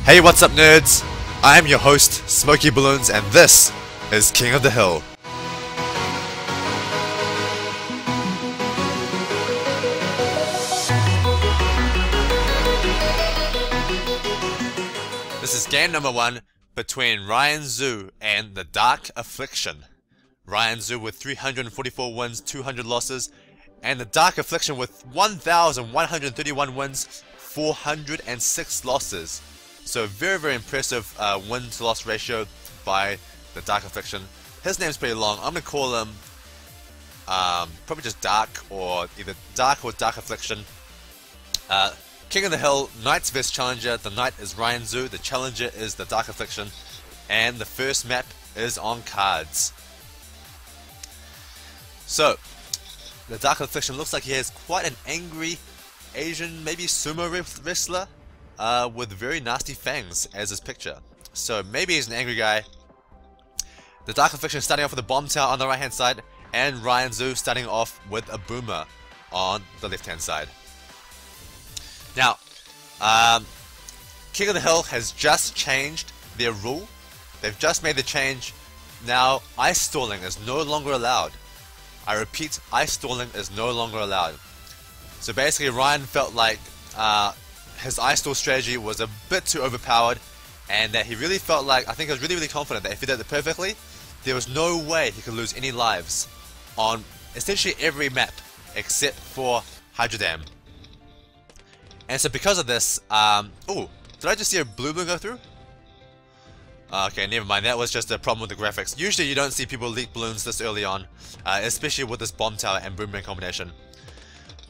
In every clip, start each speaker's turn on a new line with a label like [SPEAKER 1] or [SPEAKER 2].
[SPEAKER 1] Hey, what's up nerds? I am your host, SmokeyBloons, and this is King of the Hill. This is game number 1 between Ryan Zhu and the Dark Affliction. Ryan Zhu with 344 wins, 200 losses, and the Dark Affliction with 1,131 wins, 406 losses. So very, very impressive win-to-loss ratio by the Dark Affliction. His name's pretty long. I'm going to call him probably just Dark, or either Dark or Dark Affliction. King of the Hill, Knights vs Challenger. The Knight is Ryan Zhu, the Challenger is the Dark Affliction, and the first map is on cards. So, the Dark Affliction looks like he has quite an angry Asian, maybe sumo wrestler, with very nasty fangs as his picture. So maybe he's an angry guy. The Dark Affliction starting off with a bomb tower on the right hand side, and Ryan Zhu starting off with a boomer on the left hand side. Now, King of the Hill has just changed their rule. They've just made the change. Now, ice stalling is no longer allowed. I repeat, ice stalling is no longer allowed. So basically, Ryan felt like his ice stall strategy was a bit too overpowered, and that he really felt like, I think he was really confident that if he did it perfectly, there was no way he could lose any lives on essentially every map except for Hydro Dam. And so because of this, oh, did I just see a blue balloon go through? Okay, never mind, that was just a problem with the graphics. Usually you don't see people leak balloons this early on, especially with this bomb tower and boomerang combination.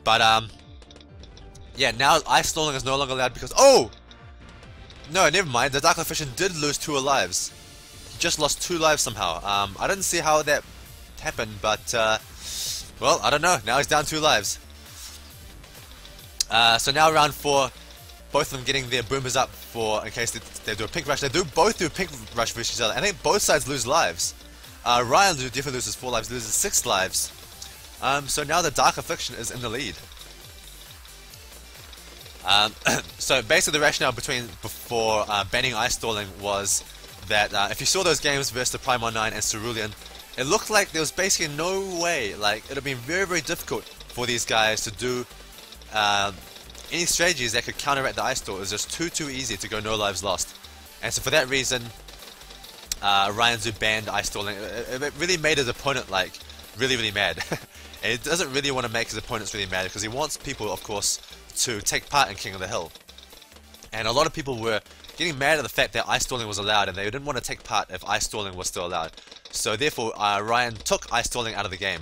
[SPEAKER 1] But yeah, now ice stalling is no longer allowed because, oh! No, never mind, the Dark Affliction did lose 2 lives. He just lost 2 lives somehow. I didn't see how that happened, but, well, I don't know. Now he's down 2 lives. So now round 4, both of them getting their boomers up for, in case they do a pink rush. They both do a pink rush versus each other. I think both sides lose lives. Ryan definitely loses 4 lives, loses 6 lives. So now the Dark Affliction is in the lead. So basically the rationale before banning ice stalling was that if you saw those games versus the Prime 19 and Cerulean, it looked like there was basically no way, like it would have been very, very difficult for these guys to do any strategies that could counteract the ice stall. It was just too easy to go no lives lost. And so for that reason, Ryan Zhu banned ice stalling. It really made his opponent like really mad. And he doesn't really want to make his opponents really mad because he wants people, of course, to take part in King of the Hill. And a lot of people were getting mad at the fact that ice stalling was allowed, and they didn't want to take part if ice stalling was still allowed. So therefore, Ryan took ice stalling out of the game.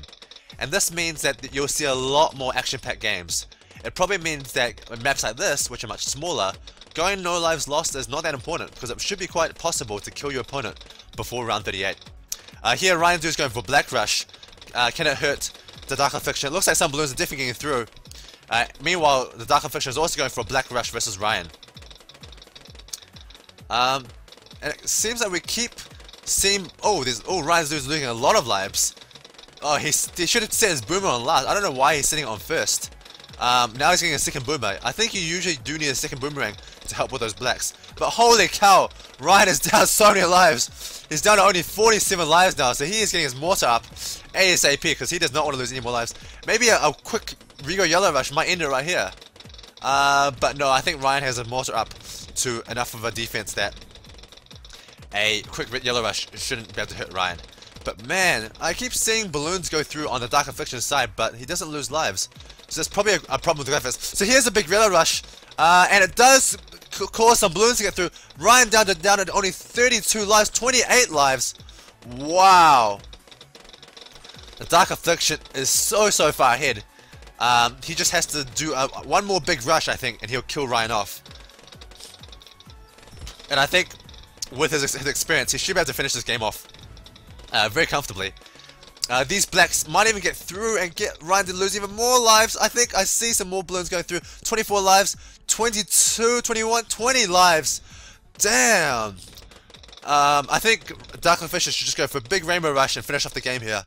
[SPEAKER 1] And this means that you'll see a lot more action-packed games. It probably means that in maps like this, which are much smaller, going no lives lost is not that important, because it should be quite possible to kill your opponent before round 38. Here Ryan Zhu is going for Black Rush. Can it hurt the Dark Affliction? It looks like some balloons are definitely getting through. Meanwhile, the Dark Affliction is also going for a Black Rush versus Ryan. And it seems like we keep seeing... Oh, Ryan Zhu is losing a lot of lives. Oh, he should have set his boomer on last. I don't know why he's sitting on first. Now he's getting a second boomer. I think you usually do need a second boomerang to help with those blacks. But holy cow, Ryan is down so many lives. He's down to only 47 lives now, so he is getting his mortar up ASAP because he does not want to lose any more lives. Maybe a quick Rigo Yellow Rush might end it right here. But no, I think Ryan has a mortar up to enough of a defense that a quick Yellow Rush shouldn't be able to hurt Ryan. But man, I keep seeing balloons go through on the Dark Affliction side, but he doesn't lose lives. So there's probably a problem with the graphics. So here's a big Yellow Rush, and it does cause some balloons to get through. Ryan down to only 32 lives, 28 lives. Wow. The Dark Affliction is so far ahead. He just has to do one more big rush, I think, and he'll kill Ryan off. And I think with his experience, he should be able to finish this game off very comfortably. These blacks might even get through and get Ryan to lose even more lives. I think I see some more balloons going through. 24 lives, 22, 21, 20 lives. Damn. I think Dark Affliction should just go for a big Rainbow Rush and finish off the game here,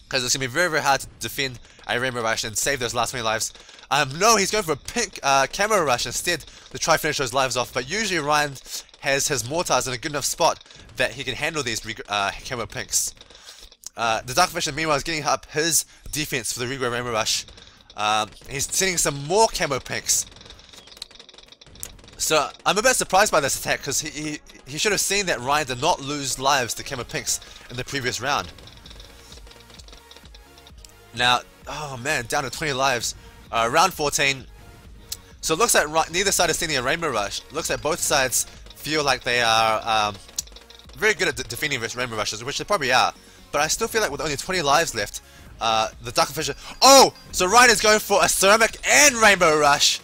[SPEAKER 1] because it's going to be very hard to defend a Rainbow Rush and save those last 20 lives. No, he's going for a pink camo rush instead to try finish those lives off, but usually Ryan has his mortars in a good enough spot that he can handle these camo pinks. The Dark Vision meanwhile is getting up his defense for the regrow Rainbow Rush. He's sending some more camo pinks. So I'm a bit surprised by this attack because he should have seen that Ryan did not lose lives to camo pinks in the previous round. Now, oh man, down to 20 lives. Round 14. So it looks like neither side is sending a Rainbow Rush. Looks like both sides feel like they are very good at defending Rainbow Rushes, which they probably are. But I still feel like with only 20 lives left, the Dark Fisher... Oh! So Ryan is going for a Ceramic and Rainbow Rush.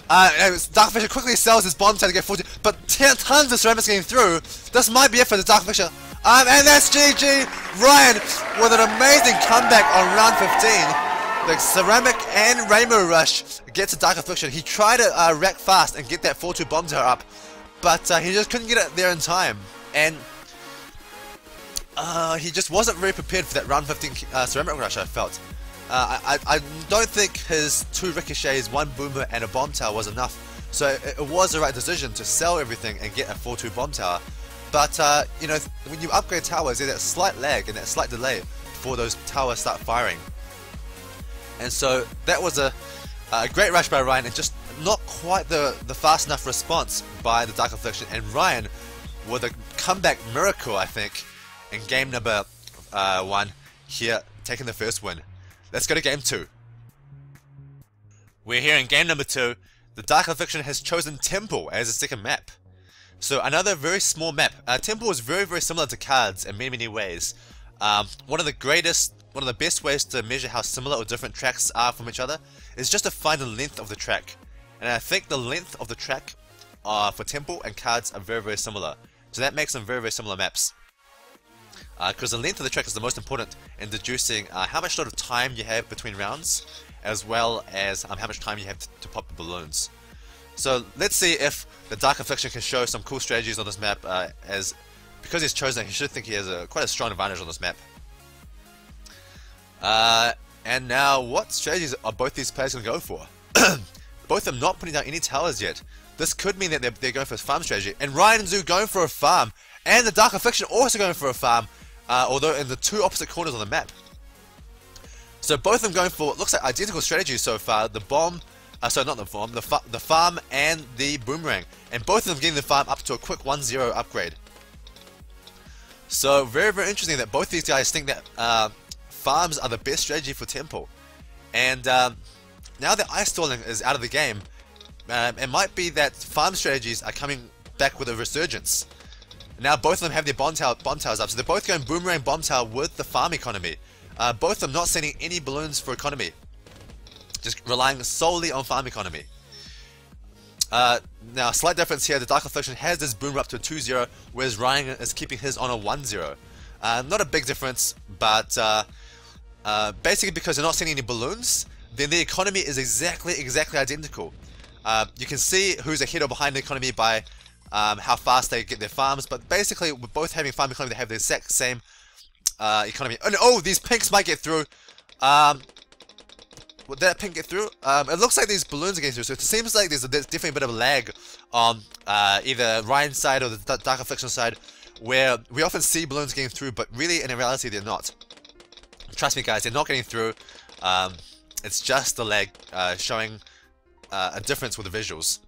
[SPEAKER 1] Dark Fisher quickly sells his bomb to get 40, but tons of ceramics getting through. This might be it for the Dark Fisher. And that's GG! Ryan with an amazing comeback on round 15. The Ceramic and Rainbow Rush gets a Dark Affliction. He tried to rack fast and get that 4-2 bomb tower up, but he just couldn't get it there in time. And he just wasn't very prepared for that round 15 Ceramic Rush, I felt. I don't think his 2 ricochets, 1 boomer and a bomb tower was enough, so it was the right decision to sell everything and get a 4-2 bomb tower. But you know, when you upgrade towers, there's that slight lag and that slight delay before those towers start firing. And so that was a great rush by Ryan, and just not quite the fast enough response by the Dark Affliction. And Ryan, with a comeback miracle, I think, in game number 1 here, taking the first win. Let's go to game 2. We're here in game number 2. The Dark Affliction has chosen Temple as a second map. So another very small map. Temple is very similar to cards in many ways. One of the best ways to measure how similar or different tracks are from each other is just to find the length of the track. And I think the length of the track for Temple and cards are very similar. So that makes them very similar maps. Because the length of the track is the most important in deducing how much sort of time you have between rounds, as well as how much time you have to pop the balloons. So let's see if the Dark Affliction can show some cool strategies on this map, because he's chosen it, he should think he has quite a strong advantage on this map. And now, what strategies are both these players going to go for? Both of them not putting down any towers yet. This could mean that they're going for a farm strategy. And Ryan Zhu going for a farm, and the Dark Affliction also going for a farm, although in the 2 opposite corners of the map. So both of them going for what looks like identical strategies so far. The bomb, sorry, not the bomb, the farm and the boomerang. And both of them getting the farm up to a quick 1-0 upgrade. So very interesting that both these guys think that farms are the best strategy for Temple. And now that ice stalling is out of the game, it might be that farm strategies are coming back with a resurgence. Now both of them have their bomb towers up, so they're both going boomerang bomb tower with the farm economy. Both of them not sending any balloons for economy, just relying solely on farm economy. Now a slight difference here, the Dark Affliction has this boomer up to a 2-0, whereas Ryan is keeping his on a 1-0. Not a big difference, but basically because they're not sending any balloons, then the economy is exactly identical. You can see who's ahead or behind the economy by how fast they get their farms, but basically with both having farm economy, they have the exact same economy. Oh, these pinks might get through. Would that pink get through? It looks like these balloons are getting through, so it seems like there's definitely a bit of a lag on either Ryan's side or the Dark Affliction side, where we often see balloons getting through, but really in reality they're not. Trust me guys, they're not getting through. It's just the lag showing a difference with the visuals.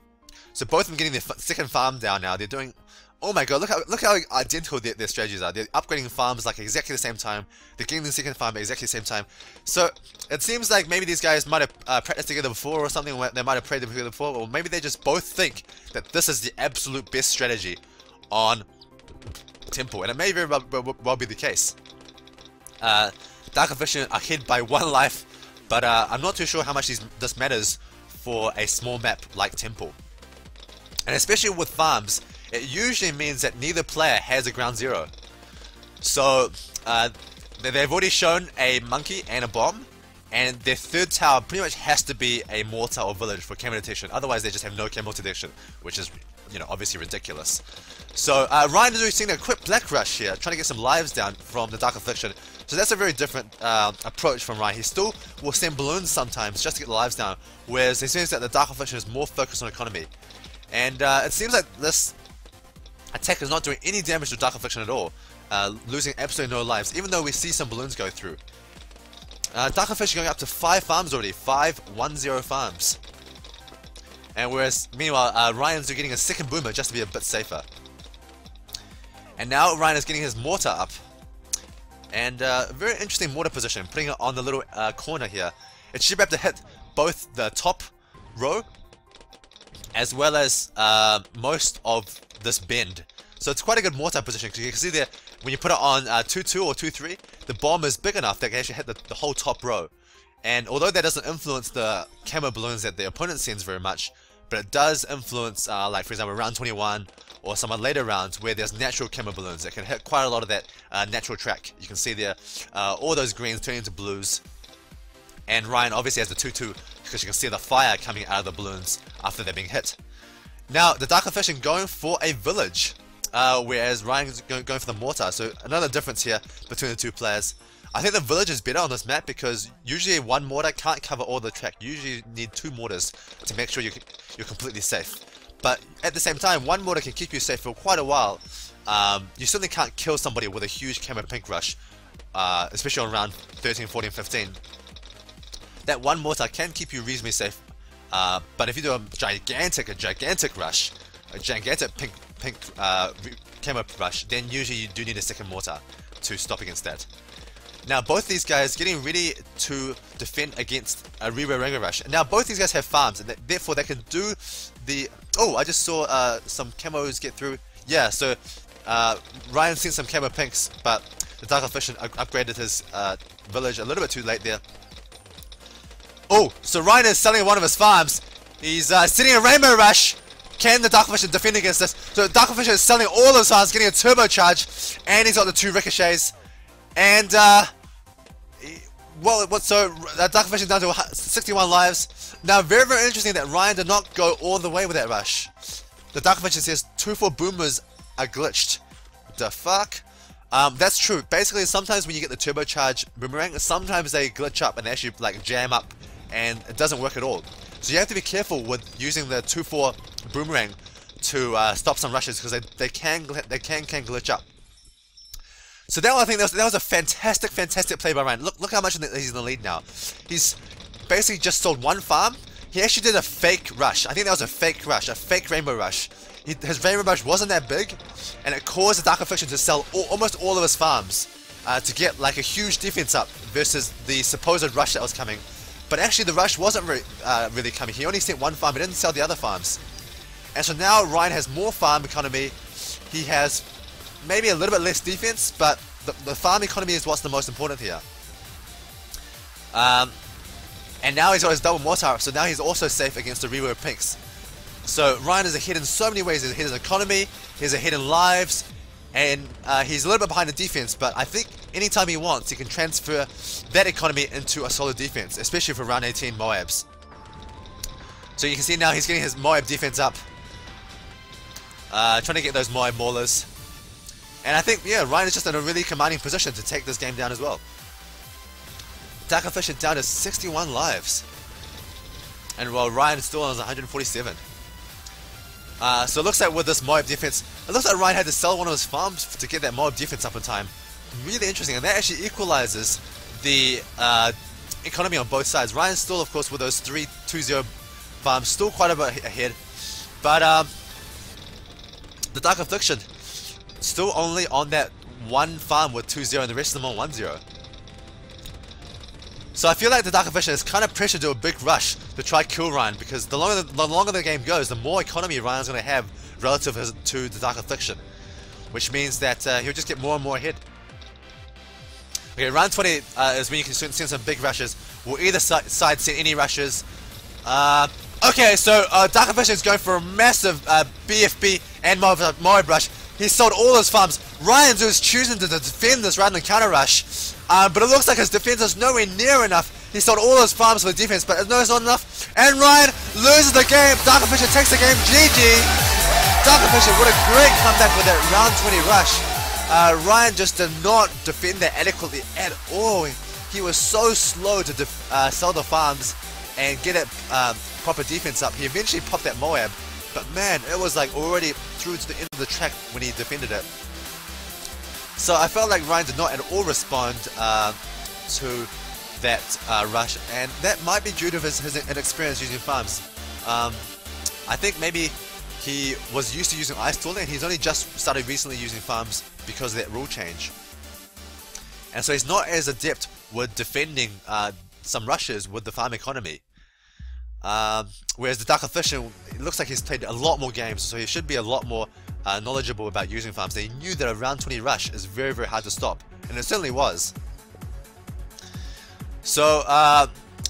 [SPEAKER 1] So both of them getting their second farm down now. They're doing... Oh my god, look how identical their strategies are. They're upgrading farms like exactly the same time. They're getting the second farm at exactly the same time. So it seems like maybe these guys might have practiced together before or something. They might have prayed together before, or maybe they just both think that this is the absolute best strategy on Temple, and it may very well be the case. Dark Affliction are ahead by 1 life, but I'm not too sure how much this matters for a small map like Temple. And especially with farms, it usually means that neither player has a ground zero. So they've already shown a monkey and a bomb, and their third tower pretty much has to be a mortar or village for camo detection. Otherwise they just have no camo detection, which is you know, obviously ridiculous. So Ryan is using a quick black rush here, trying to get some lives down from the Dark Affliction. So that's a very different approach from Ryan. He still will send balloons sometimes just to get the lives down, whereas it seems that the Dark Affliction is more focused on economy. And it seems like this attack is not doing any damage to Dark Affliction at all, losing absolutely no lives, even though we see some balloons go through. Dark Affliction going up to 5 farms already, 5-1-0 farms. And whereas, meanwhile, Ryan's getting a second boomer just to be a bit safer. And now Ryan is getting his mortar up. And very interesting mortar position, putting it on the little corner here. It should be able to hit both the top row as well as most of this bend. So it's quite a good mortar position, because you can see there, when you put it on 2-2 or 2-3, the bomb is big enough that it can actually hit the whole top row. And although that doesn't influence the camo balloons that the opponent sends very much, but it does influence, like for example, round 21 or some later rounds where there's natural camo balloons that can hit quite a lot of that natural track. You can see there, all those greens turning into blues. And Ryan obviously has the 2-2 because you can see the fire coming out of the balloons after they're being hit. Now, the Dark Affliction going for a village, whereas Ryan's going for the mortar. So another difference here between the two players. I think the village is better on this map because usually one mortar can't cover all the track. You usually need 2 mortars to make sure you're completely safe. But at the same time, one mortar can keep you safe for quite a while. You certainly can't kill somebody with a huge camo pink rush, especially on round 13, 14, 15. That one mortar can keep you reasonably safe. But if you do a gigantic rush, a gigantic pink camo rush, then usually you do need a second mortar to stop against that. Now both these guys getting ready to defend against a Rerow Ranger Rush. And now both these guys have farms, and therefore they can do the... Oh, I just saw some camos get through. Yeah, so Ryan seen some camo pinks, but the Dark Affliction upgraded his village a little bit too late there. Oh, so Ryan is selling one of his farms. He's sitting a Rainbow Rush. Can the Dark Affliction defend against this? So the Dark Affliction is selling all his farms, getting a turbocharge, and he's got the 2 ricochets. And, so Dark Affliction down to 61 lives. Now, very, very interesting that Ryan did not go all the way with that rush. The Dark Affliction says 2-4 boomers are glitched. The fuck? That's true. Basically, sometimes when you get the turbocharge boomerang, sometimes they glitch up and they actually like jam up, and it doesn't work at all. So you have to be careful with using the 2-4 boomerang to stop some rushes, because they can glitch up. So that one, I think that was a fantastic play by Ryan. Look how much he's in the lead now. He's basically just sold 1 farm. He actually did a fake rush. I think that was a fake rush, a fake Rainbow Rush. His Rainbow Rush wasn't that big, and it caused the Dark Affliction to sell almost all of his farms to get like a huge defense up versus the supposed rush that was coming. But actually the rush wasn't really coming. He only sent 1 farm, he didn't sell the other farms. And so now Ryan has more farm economy. He has maybe a little bit less defense, but the farm economy is what's the most important here. And now he's got his double mortar, so now he's also safe against the Rerow Pinks. So Ryan is ahead in so many ways. He's ahead in economy, he's ahead in lives, and he's a little bit behind the defense, but I think anytime he wants, he can transfer that economy into a solid defense, especially for round 18 Moabs. So you can see now he's getting his Moab defense up, trying to get those Moab maulers. And I think, yeah, Ryan is just in a really commanding position to take this game down as well. Dark Affliction down to 61 lives. And while Ryan is still on 147. So it looks like with this Moab defense, it looks like Ryan had to sell one of his farms to get that Moab defense up in time. Really interesting, and that actually equalizes the economy on both sides. Ryan's still, of course, with those 3-2-0 farms, still quite a bit ahead. But the Dark Affliction still only on that 1 farm with 2-0 and the rest of them on 1-0. So I feel like the Dark Affliction is kind of pressured to do a big rush to try kill Ryan, because the longer the game goes, the more economy Ryan's going to have relative to the Dark Affliction, which means that he'll just get more and more ahead. Okay, round 20 is when you can send some big rushes. Will either side send any rushes? Okay, so Dark Affliction is going for a massive BFB and Moab rush. He sold all his farms. Ryan Zhu is choosing to defend this rather than counter rush. But it looks like his defense is nowhere near enough. He sold all his farms for the defense, but no, it's not enough. And Ryan loses the game. Dark Affliction takes the game. GG. Dark Official, what a great comeback with that round 20 rush. Ryan just did not defend that adequately at all. He was so slow to sell the farms and get it proper defense up. He eventually popped that Moab, but man, it was like already through to the end of the track when he defended it. So I felt like Ryan did not at all respond to that rush, and that might be due to his inexperience using farms. I think maybe he was used to using ice stalling, and he's only just started recently using farms because of that rule change. And so he's not as adept with defending some rushes with the farm economy. Whereas the Dark Official, it looks like he's played a lot more games, so he should be a lot more knowledgeable about using farms. He knew that a round 20 rush is very, very hard to stop, and it certainly was. So,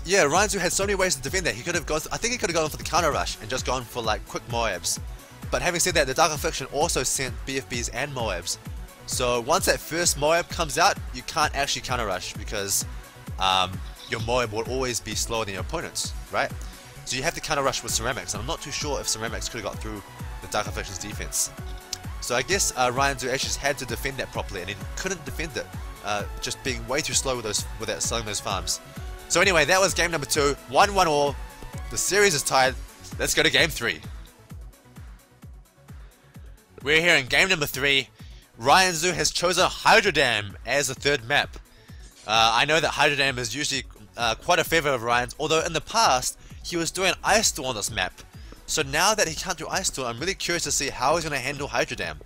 [SPEAKER 1] yeah, Ryan Zhu had so many ways to defend that. He could have gone, I think he could have gone for the counter rush and just gone for like quick Moabs. But having said that, the Dark Affliction also sent BFBs and Moabs. So once that first Moab comes out, you can't actually counter rush because your Moab will always be slower than your opponent's, right? So you have to counter rush with Ceramics, and I'm not too sure if Ceramics could have got through the Dark Affliction's defense. So I guess Ryan Zhu actually just had to defend that properly, and he couldn't defend it, just being way too slow with that selling those farms. So anyway, that was game number 2, 1-1 all. The series is tied. Let's go to game 3. We're here in game number 3. Ryan Zhu has chosen Hydro Dam as the third map. I know that Hydro Dam is usually quite a favorite of Ryan's, although in the past he was doing Ice Storm on this map. So now that he can't do Ice Storm, I'm really curious to see how he's going to handle Hydro Dam.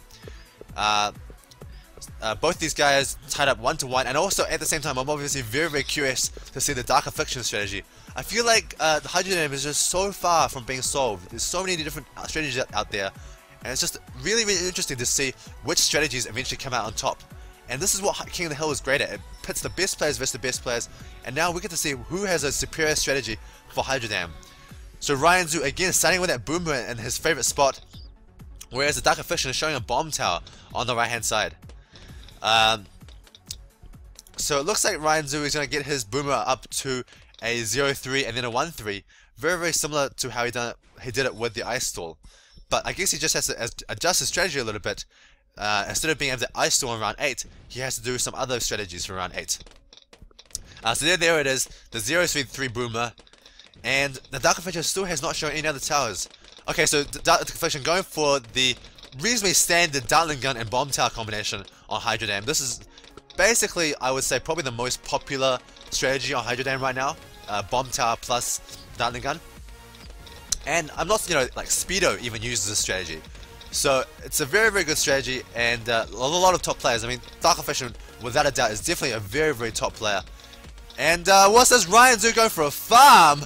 [SPEAKER 1] Both these guys tied up 1-1, and also at the same time I'm obviously very, very curious to see the Dark Affliction strategy. I feel like the Hydro Dam is just so far from being solved. There's so many different strategies out there, and it's just really, really interesting to see which strategies eventually come out on top. And this is what King of the Hill is great at. It pits the best players versus the best players, and now we get to see who has a superior strategy for Hydro Dam. So Ryan Zhu again starting with that Boomer in his favorite spot, whereas the Dark Affliction is showing a bomb tower on the right hand side. So it looks like Ryan Zhu is going to get his Boomer up to a 0-3 and then a 1-3, very, very similar to how he did it with the Ice Stall. But I guess he just has to adjust his strategy a little bit. Instead of being able to Ice Stall in round 8, he has to do some other strategies for round 8. So there it is, the 0-3 Boomer, and the Dark Affliction still has not shown any other towers. Okay, so the Dark Affliction going for the reasonably standard Dartling Gun and Bomb Tower combination on Hydro Dam. This is basically, I would say, probably the most popular strategy on Hydro Dam right now. Bomb Tower plus Dartling Gun. And I'm not, like sPedo even uses this strategy. So it's a very, very good strategy, and a lot of top players. I mean, Dark Affliction, without a doubt, is definitely a very, very top player. And what's this? Ryan Zhu going for a farm?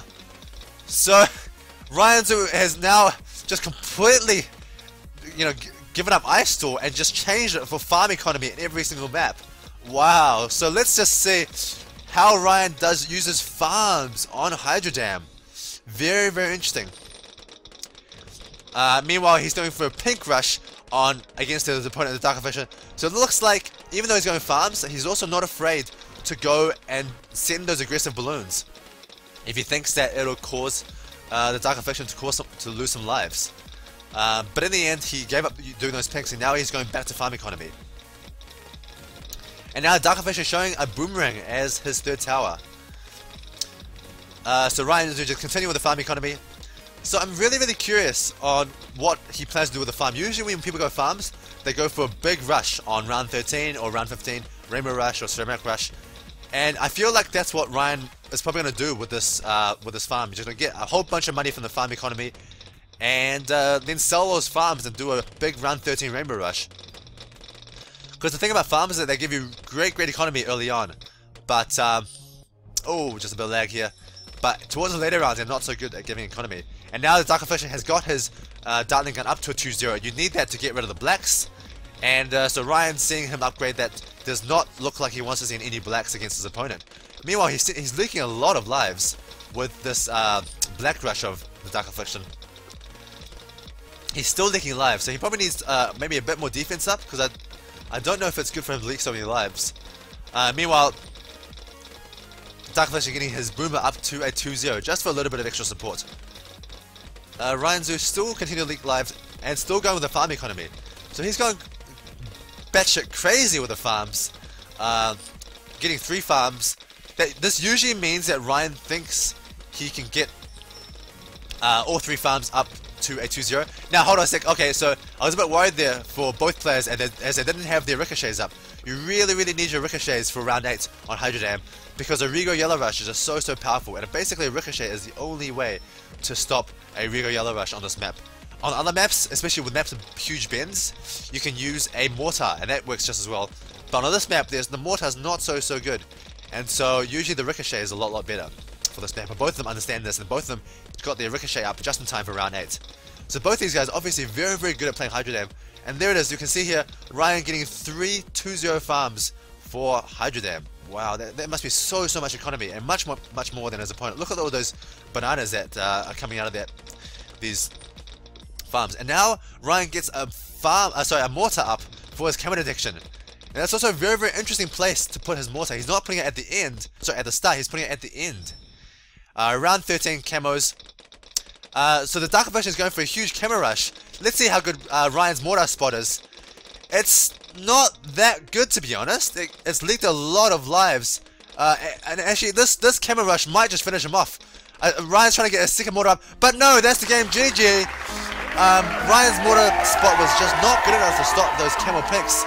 [SPEAKER 1] So Ryan Zhu has now just completely, given up Ice Store and just changed it for farm economy in every single map. Wow. So let's just see how Ryan uses farms on Hydro Dam. Very, very interesting. Meanwhile, he's going for a pink rush against his opponent, the Dark Affliction. So it looks like, even though he's going farms, he's also not afraid to go and send those aggressive balloons if he thinks that it'll cause the Dark Affliction to lose some lives. But in the end, he gave up doing those pinks, and now he's going back to farm economy. And now Dark Affliction is showing a Boomerang as his third tower. So Ryan is just continue with the farm economy. So I'm really, really curious on what he plans to do with the farm. Usually when people go farms, they go for a big rush on round 13 or round 15, Rainbow Rush or Ceramic Rush. And I feel like that's what Ryan is probably going to do with this farm. He's just going to get a whole bunch of money from the farm economy and then sell those farms and do a big round 13 Rainbow Rush. Because the thing about farms is that they give you great economy early on. But, oh, just a bit of lag here. But towards the later rounds, they're not so good at giving economy. And now the Dark Affliction has got his Dartling Gun up to a 2-0. You need that to get rid of the blacks. And so Ryan, seeing him upgrade that, does not look like he wants to see any blacks against his opponent. Meanwhile, he's leaking a lot of lives with this black rush of the Dark Affliction. He's still leaking lives, so he probably needs maybe a bit more defense up, because I don't know if it's good for him to leak so many lives. Meanwhile, Dark Affliction getting his Boomer up to a 2-0, just for a little bit of extra support. Ryan Zhu still continue to leak lives and still going with the farm economy. So he's going batshit crazy with the farms, getting 3 farms. This usually means that Ryan thinks he can get all 3 farms up to a 2-0. Now hold on a sec. Okay, so I was a bit worried there for both players, and as they didn't have their ricochets up. You really need your ricochets for round 8 on Hydro Dam, because a Rigo Yellow Rush is just so powerful, and basically a ricochet is the only way to stop a Rigo Yellow Rush on this map. On other maps, especially with maps with huge bends, you can use a mortar, and that works just as well. But on this map, the mortar is not so good, and so usually the ricochet is a lot better for this map. And both of them understand this, and both of them got their ricochet up just in time for round 8. So both these guys obviously very good at playing Hydro Dam. And there it is, you can see here, Ryan getting 3 2-0 farms for Hydro Dam. Wow, that must be so much economy, and much more than his opponent. Look at all those bananas that are coming out of these farms. And now Ryan gets a mortar up for his Camo Addiction. And that's also a very interesting place to put his mortar. He's not putting it at the end, sorry, at the start, he's putting it at the end. Round 13 camos. So the Dark Vision is going for a huge camo rush. Let's see how good Ryan's mortar spot is. It's not that good, to be honest. It's leaked a lot of lives. And actually, this camo rush might just finish him off. Ryan's trying to get a second mortar up, but no, that's the game. GG. Ryan's mortar spot was just not good enough to stop those camo picks.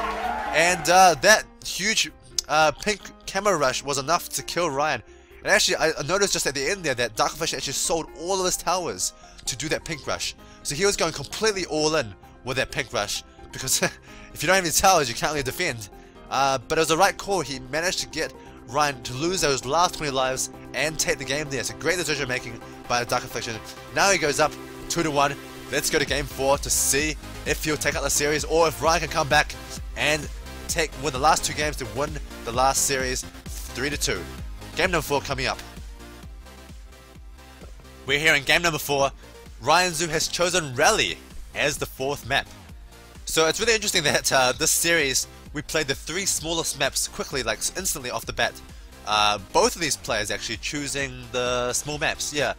[SPEAKER 1] And that huge pink camo rush was enough to kill Ryan. And actually, I noticed just at the end there that Darkfish actually sold all of his towers to do that pink rush. So he was going completely all in with that pink rush, because if you don't have any towers, you can't really defend. But it was the right call. He managed to get Ryan to lose those last 20 lives and take the game there. It's a great decision making by the Dark Affliction. Now he goes up 2-1. Let's go to game 4 to see if he'll take out the series, or if Ryan can come back and win the last 2 games to win the last series 3-2. Game number 4 coming up. We're here in game number 4. Ryan Zhu has chosen Rally as the 4th map. So it's really interesting that this series we played the 3 smallest maps quickly, like instantly off the bat. Both of these players actually choosing the small maps. Yeah,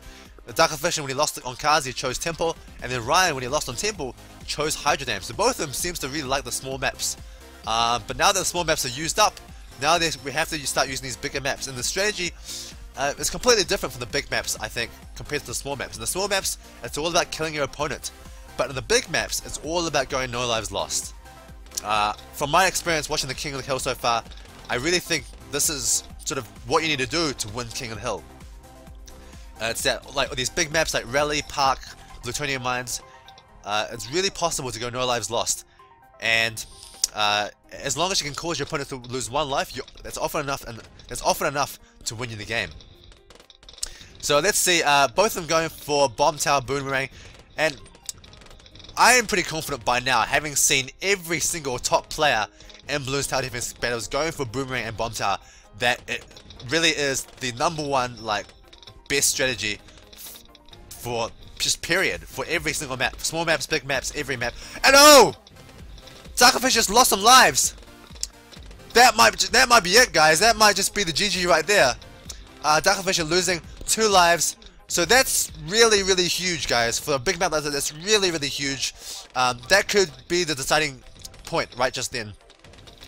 [SPEAKER 1] the Dark Affliction, when he lost on Kazi, chose Temple, and then Ryan, when he lost on Temple, chose Hydro Dam. So both of them seems to really like the small maps. But now that the small maps are used up, now we have to start using these bigger maps, and the strategy is completely different from the big maps, I think, compared to the small maps. In the small maps, it's all about killing your opponent, but in the big maps, it's all about going no lives lost. From my experience watching the King of the Hill so far, I really think this is sort of what you need to do to win King of the Hill. It's that, like, these big maps like Rally, Park, Plutonium Mines, it's really possible to go no lives lost, and as long as you can cause your opponent to lose 1 life, that's often enough, and that's often enough to win you the game. So let's see, both of them going for Bomb Tower, Boomerang, and I am pretty confident by now, having seen every single top player in Bloons Tower Defense Battles going for Boomerang and Bomb Tower, that it really is the #1 like best strategy for just period for every single map, small maps, big maps, every map. And oh! Darkfish just lost some lives. That might be it, guys. That might just be the GG right there. Darkfish are losing 2 lives, so that's really huge, guys. For a big map like that, that's really huge. That could be the deciding point right just then.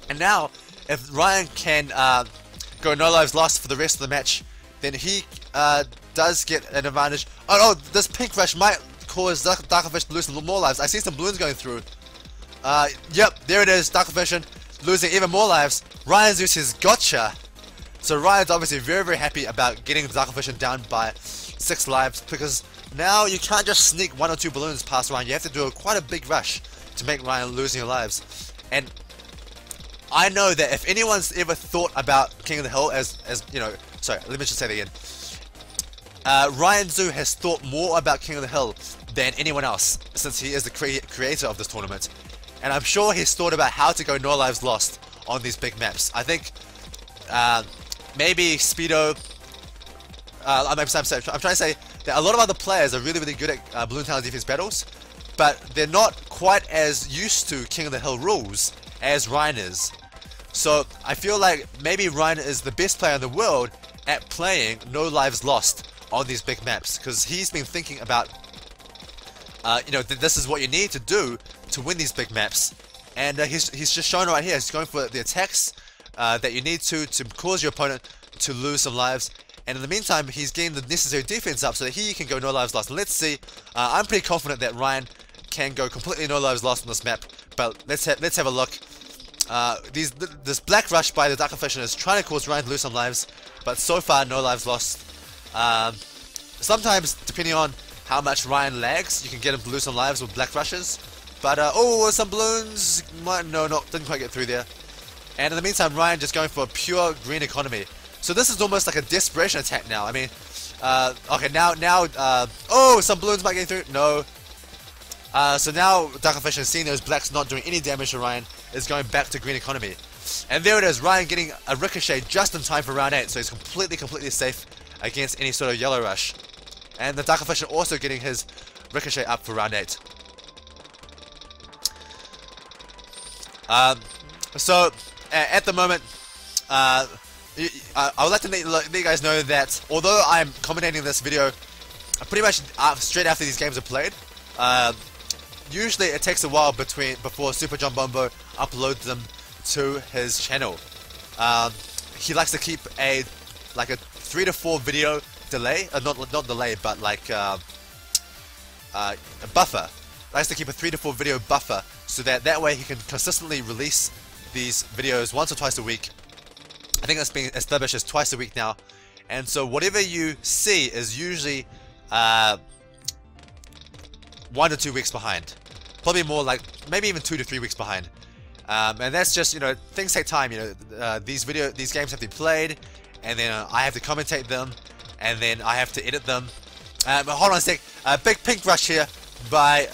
[SPEAKER 1] And now, if Ryan can go no lives lost for the rest of the match, then he does get an advantage. Oh, this pink rush might cause Darkfish to lose some more lives. I see some balloons going through. Yep, there it is, Dark Vision losing even more lives. Ryan Zhu says gotcha. So Ryan's obviously very happy about getting the Dark Vision down by 6 lives, because now you can't just sneak 1 or 2 balloons past Ryan. You have to do quite a big rush to make Ryan losing your lives. And I know that if anyone's ever thought about King of the Hill as you know, sorry, let me just say that again. Ryan Zhu has thought more about King of the Hill than anyone else, since he is the creator of this tournament. And I'm sure he's thought about how to go no lives lost on these big maps. I think maybe sPedo. I'm trying to say that a lot of other players are really good at Bloons TD Defense Battles, but they're not quite as used to King of the Hill rules as Ryan is. So I feel like maybe Ryan is the best player in the world at playing no lives lost on these big maps, because he's been thinking about you know, this is what you need to do to win these big maps. And he's just shown right here. He's going for the attacks that you need to cause your opponent to lose some lives. And in the meantime, he's getting the necessary defense up so that he can go no lives lost. And let's see. I'm pretty confident that Ryan can go completely no lives lost on this map. But let's have a look. This black rush by the Dark Afition is trying to cause Ryan to lose some lives, but so far no lives lost. Sometimes, depending on how much Ryan lags, you can get him to lose some lives with black rushes. But oh, some balloons didn't quite get through there. And in the meantime, Ryan just going for a pure green economy. So this is almost like a desperation attack now. I mean, okay, now, oh, some balloons might get through. No. So now Dark Afition, seeing those blacks not doing any damage to Ryan, is going back to green economy. And there it is, Ryan getting a ricochet just in time for round 8, so he's completely safe against any sort of yellow rush. And the Dark Afition also getting his ricochet up for round 8. So at the moment, I would like to let you guys know that although I'm commentating this video pretty much straight after these games are played, usually it takes a while before Super John Bombo uploads them to his channel. He likes to keep a 3 to 4 video delay, not delay, but like a buffer. Likes to keep a 3 to 4 video buffer so that way he can consistently release these videos once or twice a week. I think that's being established as twice a week now, and so whatever you see is usually 1 to 2 weeks behind. Probably more like maybe even 2 to 3 weeks behind. And that's just, you know, things take time. You know, these games have to be played, and then I have to commentate them, and then I have to edit them. Hold on a sec. Big pink rush here by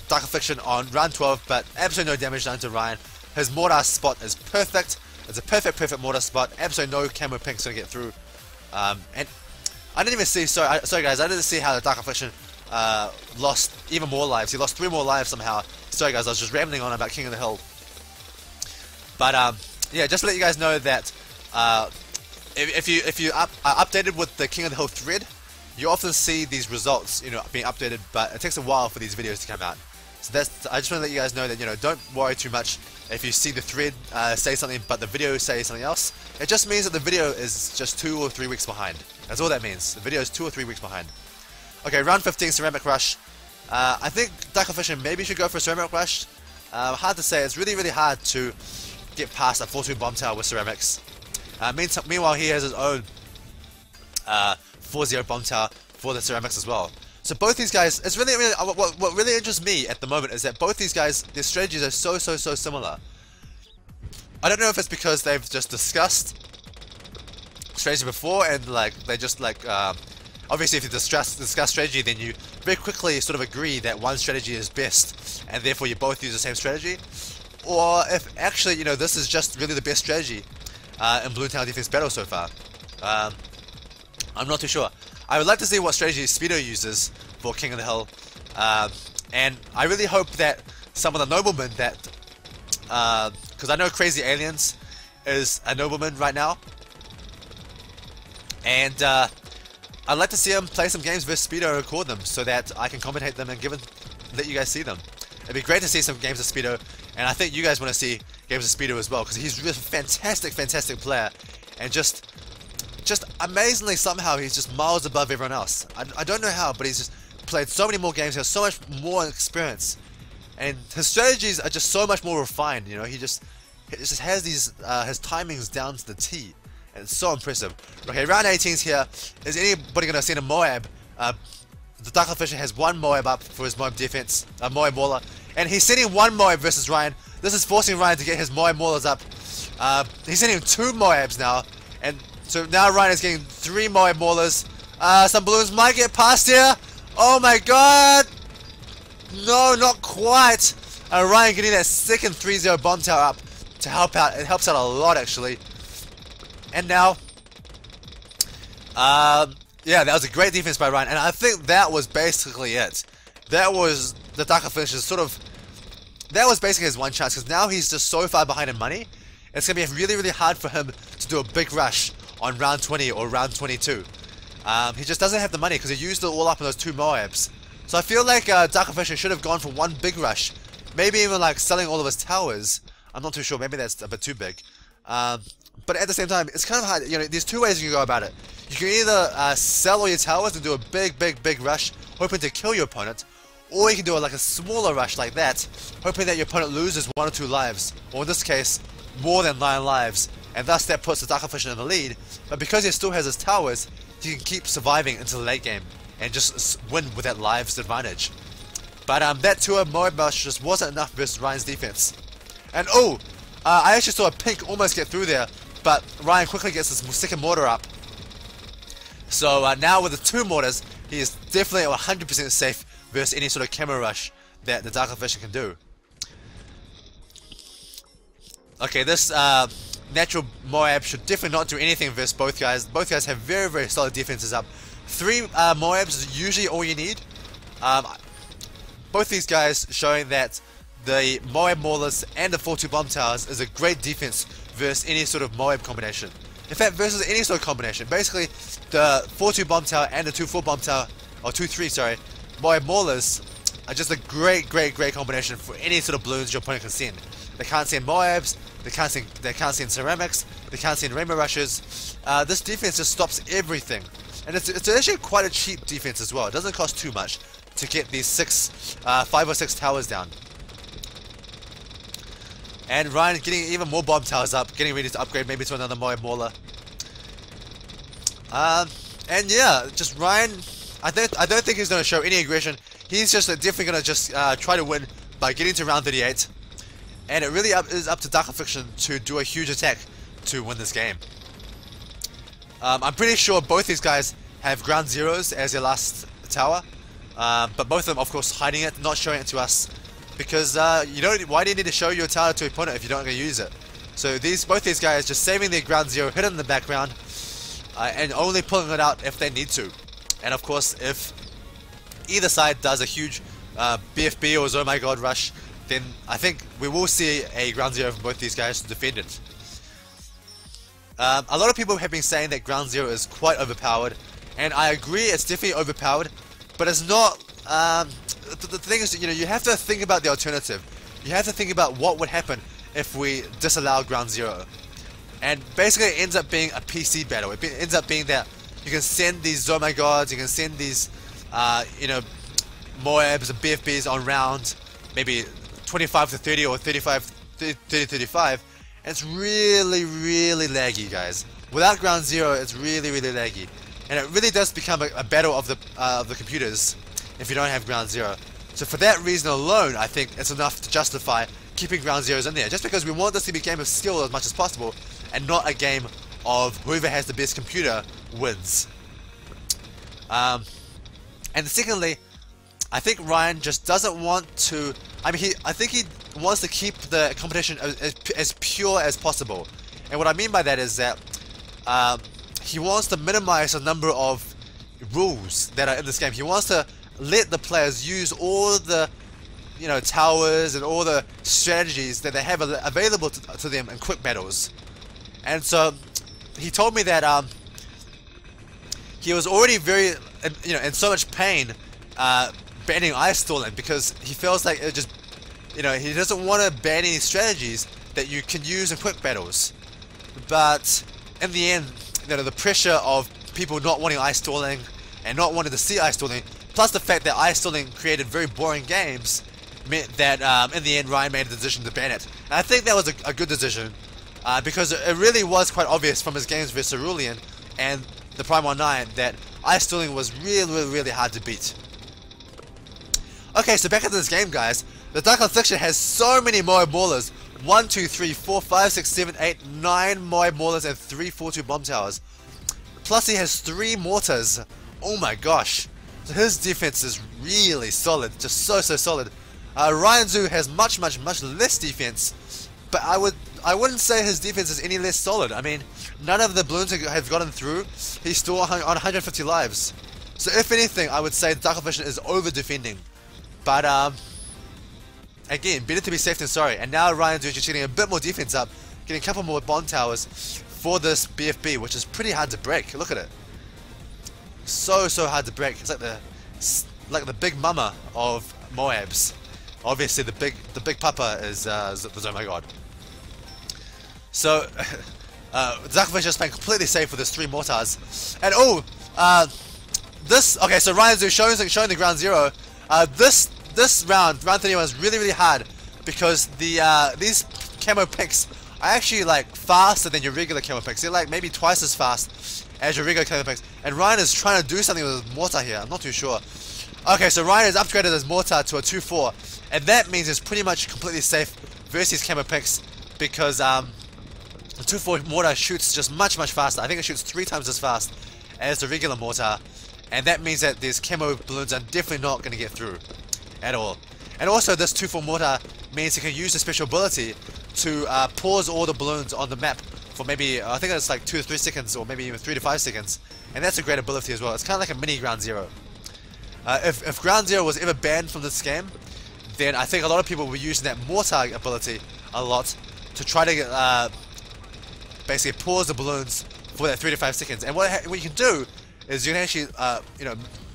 [SPEAKER 1] Dark Afition on round 12, but absolutely no damage done to Ryan. His mortar spot is perfect. It's a perfect mortar spot. Absolutely no camo pink's gonna get through. And I didn't even see. Sorry guys, I didn't see how the Dark Afition lost even more lives. He lost 3 more lives somehow. Sorry guys, I was just rambling on about King of the Hill. But yeah, just to let you guys know that if you are updated with the King of the Hill thread, you often see these results, you know, being updated. But it takes a while for these videos to come out. So I just want to let you guys know that, you know, don't worry too much if you see the thread say something but the video say something else. It just means that the video is just 2 or 3 weeks behind. That's all that means. The video is 2 or 3 weeks behind. Okay, round 15, Ceramic Rush. I think Dark Afition maybe should go for a Ceramic Rush. Hard to say. It's really hard to get past a 4-2 bomb tower with ceramics. Meanwhile, he has his own 4-0 bomb tower for the ceramics as well. So both these guys, it's really what really interests me at the moment is that both these guys, their strategies are so similar. I don't know if it's because they've just discussed strategy before and like they just like obviously if you discuss strategy, then you very quickly sort of agree that one strategy is best and therefore you both use the same strategy, or if actually, you know, this is just really the best strategy in Bloons TD Defense Battle so far. I'm not too sure. I would like to see what strategy sPedo uses for King of the Hill, and I really hope that some of the Noblemen that, because I know Crazy Aliens is a Nobleman right now, and I'd like to see him play some games versus sPedo and record them so that I can commentate them and let you guys see them. It'd be great to see some games of sPedo, and I think you guys want to see games of sPedo as well, because he's just a fantastic player, and just amazingly somehow he's just miles above everyone else. I don't know how, but he's just played so many more games, he has so much more experience, and his strategies are just so much more refined. You know, he just has these his timings down to the T, and it's so impressive. Okay, round 18's here. Is anybody gonna send a Moab? The Dark Afition has 1 Moab up for his Moab defense, Moab Mauler, and he's sending 1 Moab versus Ryan. This is forcing Ryan to get his Moab Maulers up. He's sending 2 Moabs now, and so now Ryan is getting 3 Moab Maulers. Some balloons might get past here. Oh my god! No, not quite. Ryan getting that second 3-0 bomb tower up to help out. It helps out a lot actually. And now, yeah, that was a great defense by Ryan, and I think that was basically it. That was the Dark Afition's that was basically his one chance, because now he's just so far behind in money. It's going to be really hard for him to do a big rush on round 20 or round 22. He just doesn't have the money because he used it all up in those 2 Moabs. So I feel like Darkofficial should have gone for one big rush. Maybe even like selling all of his towers. I'm not too sure, maybe that's a bit too big. But at the same time, it's kind of hard, you know, there's two ways you can go about it. You can either sell all your towers and do a big rush, hoping to kill your opponent, or you can do like a smaller rush like that, hoping that your opponent loses 1 or 2 lives, or in this case, more than 9 lives, and thus that puts the Darkofficial in the lead. But because he still has his towers, he can keep surviving into the late game and just win with that lives advantage. But that 2 Moab rush just wasn't enough versus Ryan's defense. And I actually saw a pink almost get through there, but Ryan quickly gets his second mortar up. So now with the 2 mortars, he is definitely 100% safe versus any sort of camera rush that the Darkofficial can do. Okay, this natural Moab should definitely not do anything versus both guys. Both guys have very solid defenses up. 3 Moabs is usually all you need. Both these guys showing that the Moab Maulers and the 4-2 Bomb Towers is a great defense versus any sort of Moab combination. In fact, versus any sort of combination. Basically, the 4-2 Bomb Tower and the 2-4 Bomb Tower, or 2-3, sorry, Moab Maulers are just a great combination for any sort of balloons your opponent can send. They can't send Moabs, they can't send ceramics, they can't send rainbow rushes. This defense just stops everything. And it's actually quite a cheap defense as well. It doesn't cost too much to get these 5 or 6 towers down. And Ryan getting even more bomb towers up, getting ready to upgrade maybe to another Moab Mauler. And yeah, just Ryan, I don't think he's going to show any aggression. He's just definitely going to just try to win by getting to round 38. And it really is up to Darkofficial to do a huge attack to win this game. I'm pretty sure both these guys have ground zeros as their last tower. But both of them, of course, hiding it, not showing it to us. Because why do you need to show your tower to your opponent if you're not going to use it? So both these guys just saving their ground zero, hidden in the background, and only pulling it out if they need to. And of course, if either side does a huge BFB or Oh My God rush, then I think we will see a ground zero from both these guys to defend it. A lot of people have been saying that ground zero is quite overpowered, and I agree, it's definitely overpowered, but it's not. The thing is, you have to think about the alternative. You have to think about what would happen if we disallow ground zero. And basically it ends up being a PC battle. It ends up being that you can send these Oh My Gods, you can send these, Moabs and BFBs on round, maybe 25 to 30 or 35, 30 to 35, and it's really laggy, guys. Without ground zero, it's really laggy. And it really does become a battle of the computers if you don't have ground zero. So for that reason alone, I think it's enough to justify keeping ground zeros in there. Just because we want this to be a game of skill as much as possible, and not a game of whoever has the best computer wins. And secondly, I think Ryan just doesn't want to. I think he wants to keep the competition as pure as possible. And what I mean by that is that he wants to minimize the number of rules that are in this game. He wants to let the players use all the towers and all the strategies that they have available to them in quick battles. And so he told me that he was already very in so much pain banning ice stalling, because he feels like it just he doesn't want to ban any strategies that you can use in quick battles. But in the end, the pressure of people not wanting ice stalling and not wanting to see ice stalling, plus the fact that ice stalling created very boring games, meant that in the end Ryan made a decision to ban it. And I think that was a good decision, because it really was quite obvious from his games versus Cerulean and the Prime 19 that ice stalling was really hard to beat. Okay, so back into this game, guys. The Darkofficial has so many Moab Maulers. 1, 2, 3, 4, 5, 6, 7, 8, 9 Moab Maulers and 3 4-2 Bomb Towers. Plus he has 3 mortars. Oh my gosh. So his defense is really solid. Just so solid. Ryan Zhu has much less defense. But I wouldn't say his defense is any less solid. I mean, none of the balloons have gotten through. He's still on 150 lives. So if anything, I would say the Darkofficial is over defending. But again, better to be safe than sorry. And now Ryan Zhu is just getting a bit more defense up, getting a couple more bomb towers for this BFB, which is pretty hard to break. Look at it. So hard to break. It's like like the big mama of Moabs. Obviously, the big papa is oh my god. So, Darkfish is playing completely safe with his 3 mortars, and okay. So Ryan Zhu showing the ground zero. This round 31 is really hard because these camo picks are actually like faster than your regular camo picks. They're like maybe twice as fast as your regular camo picks. And Ryan is trying to do something with his mortar here. I'm not too sure. Okay, so Ryan has upgraded his mortar to a 2-4, and that means it's pretty much completely safe versus camo picks because the 2-4 mortar shoots just much faster. I think it shoots 3 times as fast as the regular mortar, and that means that these camo balloons are definitely not going to get through at all. And also this 2-4 mortar means you can use the special ability to pause all the balloons on the map for maybe, I think it's like 2 to 3 seconds, or maybe even 3 to 5 seconds, and that's a great ability as well. It's kind of like a mini ground zero. If ground zero was ever banned from this game, then I think a lot of people were using that mortar ability a lot to try to get, basically pause the balloons for that 3 to 5 seconds. And what you can do is you can actually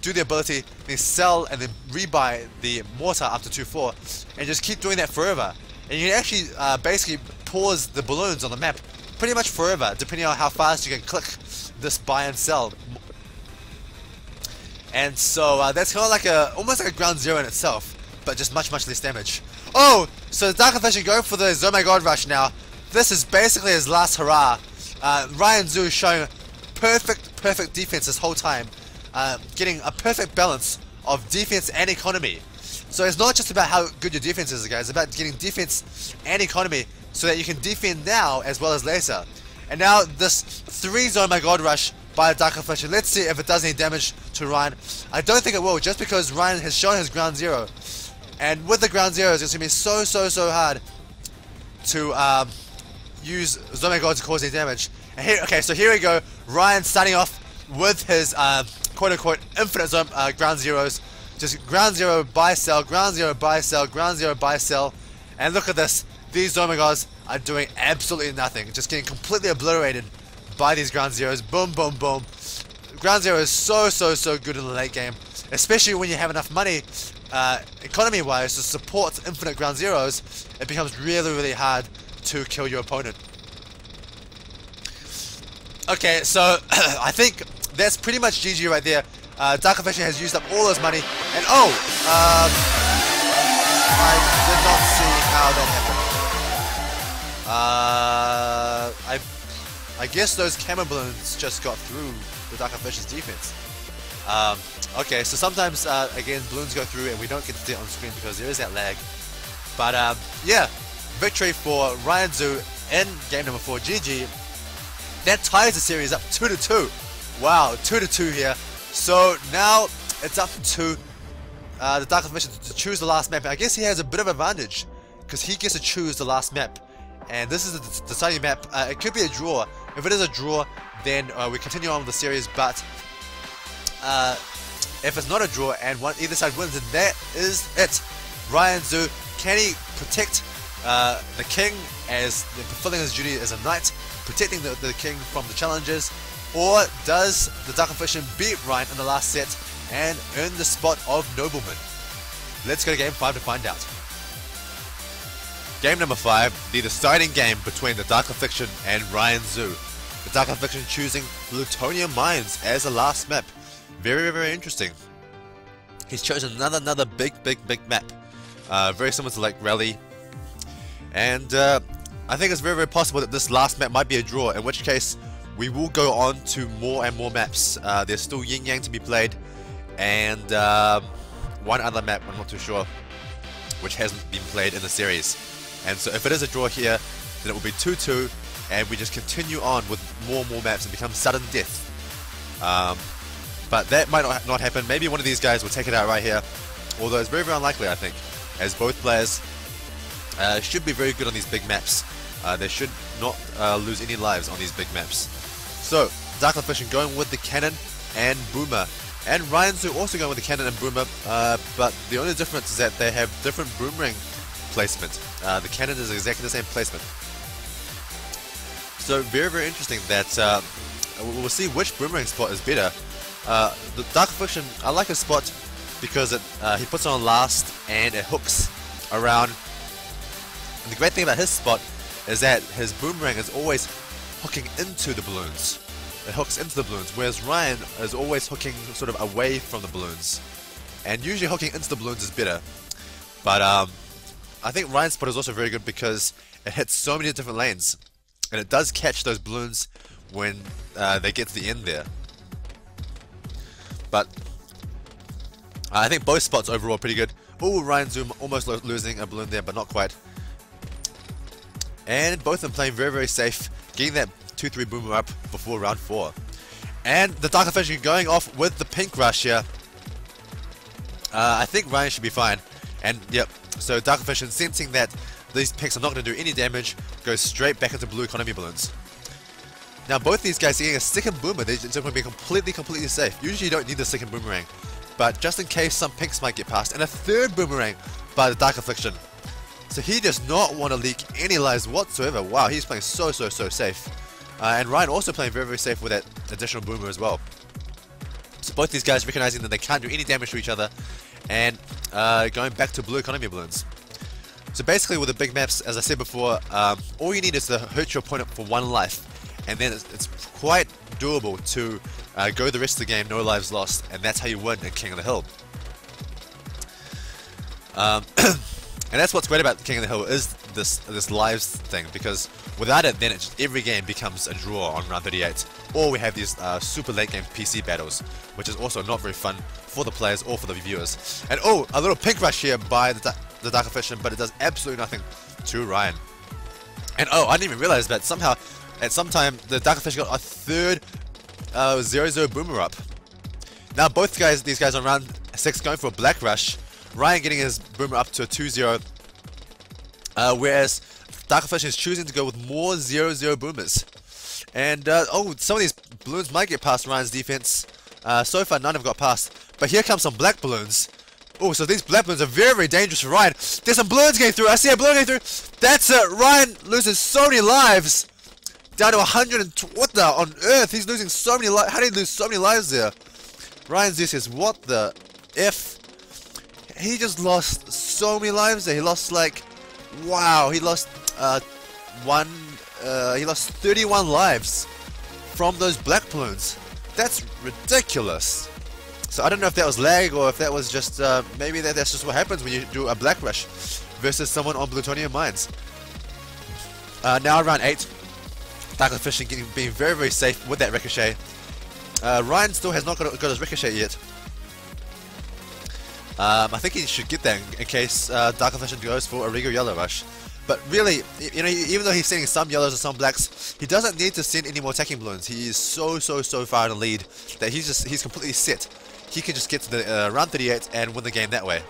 [SPEAKER 1] do the ability, then sell and then rebuy the mortar up to 2-4, and just keep doing that forever. And you can actually basically pause the balloons on the map pretty much forever, depending on how fast you can click this buy and sell. And so that's kind of like almost like a ground zero in itself, but just much less damage. Oh, so the Darkfish is going for the Oh my god rush now. This is basically his last hurrah. Ryan Zhu is showing perfect defense this whole time, getting a perfect balance of defense and economy. So it's not just about how good your defense is, guys. It's about getting defense and economy so that you can defend now as well as later. And now this 3 Oh my god rush by the Darkfish. Let's see if it does any damage to Ryan. I don't think it will, just because Ryan has shown his ground zero. And with the ground zeros, it's going to be so hard to use Oh my god to cause any damage. And here, okay, so here we go. Ryan starting off with his quote-unquote infinite ground zeros. Just ground zero, buy, sell, ground zero, buy, sell, ground zero, buy, sell. And look at this. These Oh my gods are doing absolutely nothing. Just getting completely obliterated by these ground zeros. Boom. Ground zero is so good in the late game, especially when you have enough money economy wise to support infinite ground zeros. It becomes really hard to kill your opponent. Okay, so I think that's pretty much GG right there. Darkfish has used up all his money, and I did not see how that happened. I guess those camo balloons just got through the Darkfish's defense. Okay, so sometimes again balloons go through and we don't get to see it on screen because there is that lag. But yeah, victory for Ryan Zhu in game number 4. GG. That ties the series up 2-2. Wow, 2-2 here. So now it's up to the Darkfish to choose the last map. I guess he has a bit of advantage because he gets to choose the last map, and this is the deciding map. It could be a draw. If it is a draw, then we continue on with the series. But if it's not a draw and either side wins, then that is it. Ryan Zhu, can he protect the king as fulfilling his duty as a knight, protecting the king from the challenges? Or does the Darkfish beat Ryan in the last set and earn the spot of Nobleman? Let's go to game 5 to find out. Game number 5, the deciding game between the Darkfish and Ryan Zhu. The Darkfish choosing Plutonium Mines as the last map. Very interesting. He's chosen another big map. Very similar to like Rally. And I think it's very possible that this last map might be a draw, in which case we will go on to more and more maps. There's still Yin Yang to be played, and one other map, I'm not too sure, which hasn't been played in the series. And so if it is a draw here, then it will be 2-2, and we just continue on with more maps and become sudden death. But that might not happen. Maybe one of these guys will take it out right here, although it's very unlikely, I think, as both players should be very good on these big maps. They should not lose any lives on these big maps. So, Darkfish going with the cannon and boomer, and Ryan Zhu also going with the cannon and boomer, but the only difference is that they have different boomerang placement. The cannon is exactly the same placement. So very interesting that we'll see which boomerang spot is better. The Darkfish, I like his spot because he puts it on last and it hooks around. And the great thing about his spot is that his boomerang is always hooking into the balloons. It hooks into the balloons, whereas Ryan is always hooking sort of away from the balloons. And usually hooking into the balloons is better. But I think Ryan's spot is also very good because it hits so many different lanes. And it does catch those balloons when they get to the end there. But I think both spots overall are pretty good. Oh, Ryan Zhu almost losing a balloon there, but not quite. And both of them playing very, very safe, getting that 2-3 boomer up before round 4. And the Dark Efficient going off with the pink rush here. I think Ryan should be fine. And yep, so Dark Efficient sensing that these pinks are not going to do any damage, goes straight back into blue economy balloons. Now both these guys are getting a second boomer, they're going to be completely safe. Usually you don't need the second boomerang, but just in case some pinks might get past. And a third boomerang by the Dark Affliction. So he does not want to leak any lives whatsoever. Wow, he's playing so safe. And Ryan also playing very, very safe with that additional boomer as well. So both these guys recognizing that they can't do any damage to each other and going back to blue economy balloons. So basically with the big maps, as I said before, all you need is to hurt your opponent for 1 life. And then it's quite doable to go the rest of the game, no lives lost. And that's how you win at King of the Hill. And that's what's great about King of the Hill is this lives thing, because without it, then every game becomes a draw on round 38. Or we have these super late game PC battles, which is also not very fun for the players or for the viewers. And oh, a little pink rush here by the Dark Efficient, but it does absolutely nothing to Ryan. And oh, I didn't even realize that somehow, at some time, the Dark Efficient got a third 0-0 boomer up. Now both these guys on round 6 going for a black rush. Ryan getting his boomer up to a 2-0, whereas Dark Efficient is choosing to go with more 0-0 boomers. And oh, some of these balloons might get past Ryan's defense. So far none have got past, but here comes some black balloons. Oh, so these black balloons are very, very dangerous for Ryan. There's some balloons getting through. I see a balloon getting through. That's it. Ryan loses so many lives. Down to 100 and what the on earth? He's losing so many lives. How did he lose so many lives there? Ryan Zhu says, what the F? He just lost so many lives there. He lost like, wow. He lost he lost 31 lives from those black balloons. That's ridiculous. So I don't know if that was lag or if that was just maybe that's just what happens when you do a black rush versus someone on plutonium mines. Now around 8, Dark Efficient being very, very safe with that ricochet. Ryan still has not got his ricochet yet. I think he should get that in case Dark Efficient goes for a regular yellow rush. But really, you know, even though he's sending some yellows and some blacks, he doesn't need to send any more attacking balloons. He is so far in the lead that he's completely set. He can just get to the round 38 and win the game that way.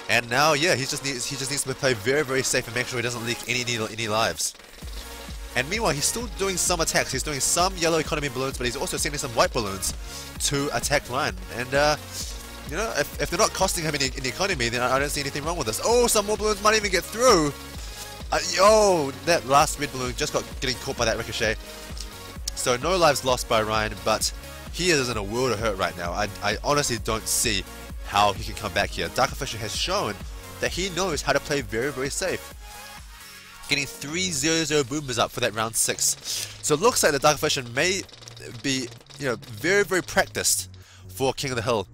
[SPEAKER 1] And now, yeah, he just needs to play very, very safe and make sure he doesn't leak any lives. And meanwhile, he's still doing some attacks. He's doing some yellow economy balloons, but he's also sending some white balloons to attack Ryan. And you know, if they're not costing him any economy, then I don't see anything wrong with this. Oh, some more balloons might even get through. Oh, that last red balloon just getting caught by that ricochet. So no lives lost by Ryan, but he is in a world of hurt right now. I honestly don't see how he can come back here. Dark Efficient has shown that he knows how to play very, very safe. Getting 3 0-0 boomers up for that round 6. So it looks like the Dark Efficient may be, you know, very, very practiced for King of the Hill.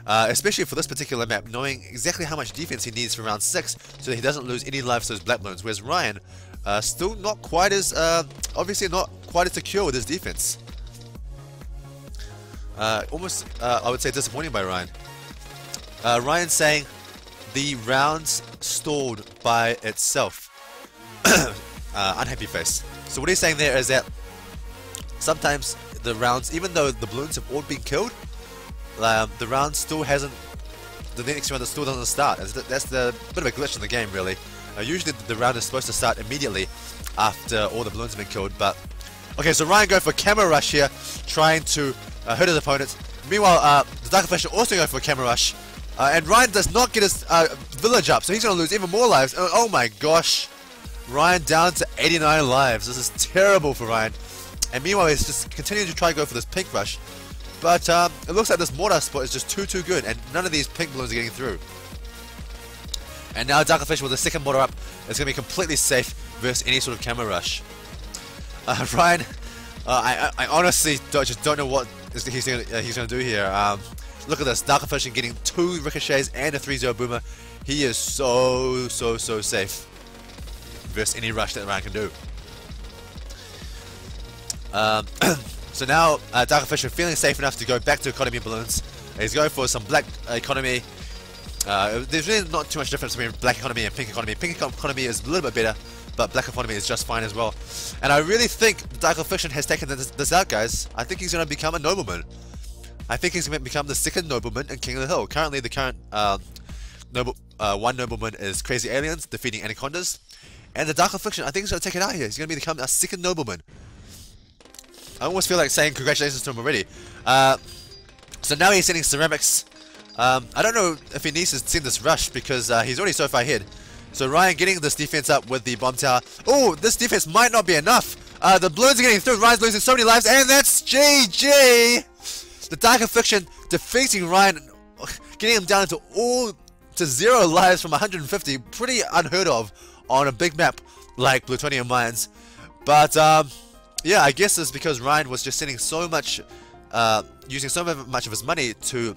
[SPEAKER 1] Especially for this particular map, knowing exactly how much defense he needs for round 6 so that he doesn't lose any lives to those black balloons. Whereas Ryan, still not quite as, obviously not quite as secure with his defense. Almost, I would say, disappointing by Ryan. Ryan saying the rounds stalled by itself. Unhappy face. So what he's saying there is that sometimes the rounds, even though the balloons have all been killed, the round still hasn't, the next round still doesn't start. That's the bit of a glitch in the game, really. Usually the round is supposed to start immediately after all the balloons have been killed, but okay, so Ryan going for a camera rush here, trying to hurt his opponents. Meanwhile, the Dark Efficient also going for a camera rush, and Ryan does not get his village up, so he's going to lose even more lives. Oh my gosh, Ryan down to 89 lives. This is terrible for Ryan. And meanwhile, he's just continuing to try to go for this pink rush. But it looks like this mortar spot is just too good, and none of these pink balloons are getting through. And now Darkfish with the second mortar up is going to be completely safe versus any sort of camera rush. Ryan, I honestly just don't know what he's going to do here. Look at this, Darkfish getting 2 ricochets and a 3-0 boomer. He is so safe versus any rush that Ryan can do. So now Darkfish is feeling safe enough to go back to economy balloons. He's going for some black economy. There's really not too much difference between black economy and pink economy. Pink economy is a little bit better, but black economy is just fine as well. And I really think Darkfish has taken this out, guys. I think he's going to become a nobleman. I think he's going to become the second nobleman in King of the Hill. Currently, the current one nobleman is Crazy Aliens, defeating Anacondaz. And the Darkfish, I think he's going to take it out here. He's going to become a second nobleman. I almost feel like saying congratulations to him already. So now he's sending ceramics. I don't know if he needs to send this rush because he's already so far ahead. So Ryan getting this defense up with the bomb tower. Oh, this defense might not be enough. The balloons are getting through. Ryan's losing so many lives, and that's GG. The Darkfish defeating Ryan, getting him down to 0 lives from 150. Pretty unheard of on a big map like Plutonium Mines. But yeah, I guess it's because Ryan was just sending so much, using so much of his money to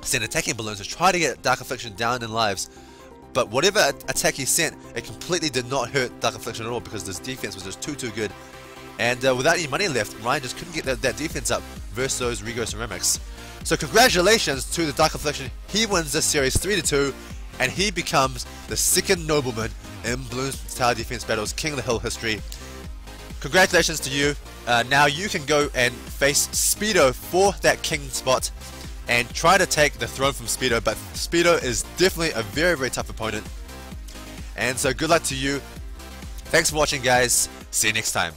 [SPEAKER 1] send attacking balloons to try to get Darkfish down in lives. But whatever attack he sent, it completely did not hurt Darkfish at all because this defense was just too good. And without any money left, Ryan just couldn't get that defense up versus those Rego Ceramics. So congratulations to the Darkfish. He wins this series 3-2, and he becomes the second nobleman in Bloons Tower Defense Battles King of the Hill history. Congratulations to you. Now you can go and face sPedo for that king spot and try to take the throne from sPedo, but sPedo is definitely a very tough opponent. And so good luck to you. Thanks for watching, guys. See you next time.